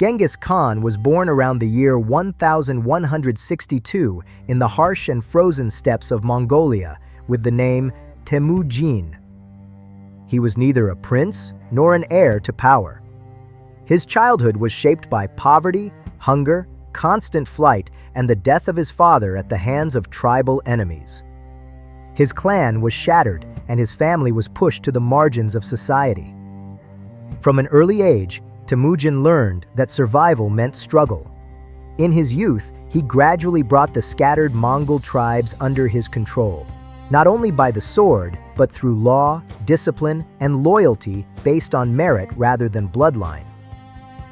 Genghis Khan was born around the year 1162 in the harsh and frozen steppes of Mongolia with the name Temüjin. He was neither a prince nor an heir to power. His childhood was shaped by poverty, hunger, constant flight, and the death of his father at the hands of tribal enemies. His clan was shattered and his family was pushed to the margins of society. From an early age, Temüjin learned that survival meant struggle. In his youth, he gradually brought the scattered Mongol tribes under his control, not only by the sword, but through law, discipline, and loyalty based on merit rather than bloodline.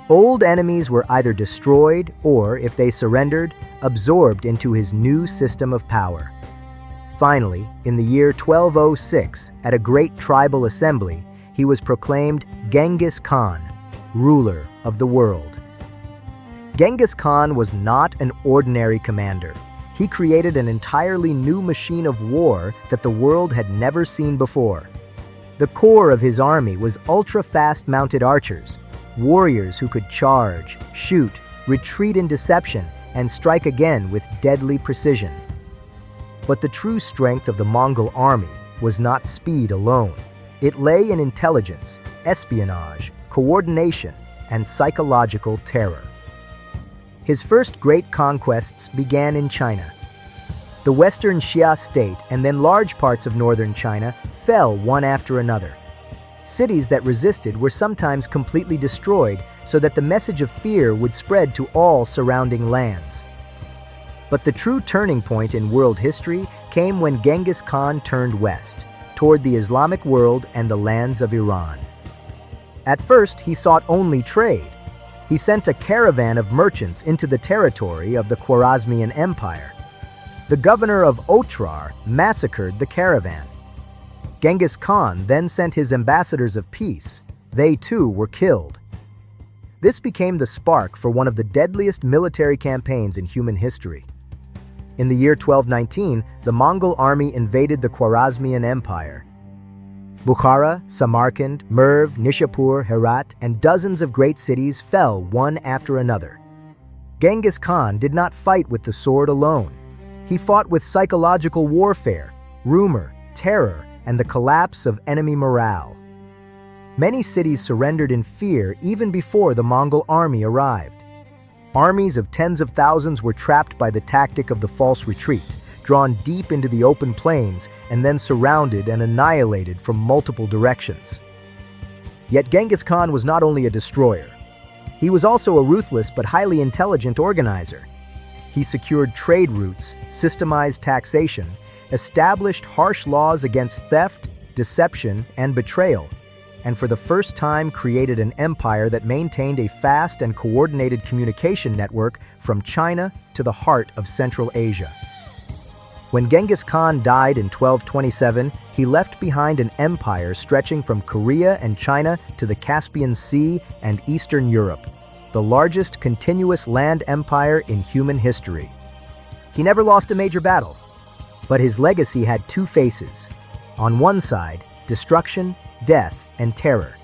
Old enemies were either destroyed or, if they surrendered, absorbed into his new system of power. Finally, in the year 1206, at a great tribal assembly, he was proclaimed Genghis Khan, ruler of the world. Genghis Khan was not an ordinary commander. He created an entirely new machine of war that the world had never seen before. The core of his army was ultra-fast mounted archers, warriors who could charge, shoot, retreat in deception, and strike again with deadly precision. But the true strength of the Mongol army was not speed alone. It lay in intelligence, espionage, coordination, and psychological terror. His first great conquests began in China. The western Xia state and then large parts of northern China fell one after another. Cities that resisted were sometimes completely destroyed so that the message of fear would spread to all surrounding lands. But the true turning point in world history came when Genghis Khan turned west, toward the Islamic world and the lands of Iran. At first, he sought only trade. He sent a caravan of merchants into the territory of the Khwarazmian Empire. The governor of Otrar massacred the caravan. Genghis Khan then sent his ambassadors of peace. They too were killed. This became the spark for one of the deadliest military campaigns in human history. In the year 1219, the Mongol army invaded the Khwarazmian Empire. Bukhara, Samarkand, Merv, Nishapur, Herat, and dozens of great cities fell one after another. Genghis Khan did not fight with the sword alone. He fought with psychological warfare, rumor, terror, and the collapse of enemy morale. Many cities surrendered in fear even before the Mongol army arrived. Armies of tens of thousands were trapped by the tactic of the false retreat, drawn deep into the open plains and then surrounded and annihilated from multiple directions. Yet Genghis Khan was not only a destroyer. He was also a ruthless but highly intelligent organizer. He secured trade routes, systemized taxation, established harsh laws against theft, deception, and betrayal, and for the first time created an empire that maintained a fast and coordinated communication network from China to the heart of Central Asia. When Genghis Khan died in 1227, he left behind an empire stretching from Korea and China to the Caspian Sea and Eastern Europe, the largest continuous land empire in human history. He never lost a major battle, but his legacy had two faces. On one side, destruction, death, and terror.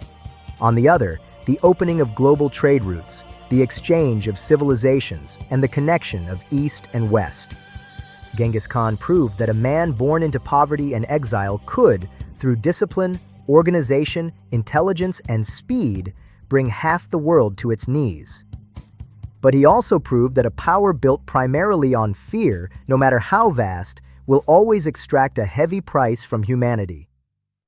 On the other, the opening of global trade routes, the exchange of civilizations, and the connection of East and West. Genghis Khan proved that a man born into poverty and exile could, through discipline, organization, intelligence, and speed, bring half the world to its knees. But he also proved that a power built primarily on fear, no matter how vast, will always extract a heavy price from humanity.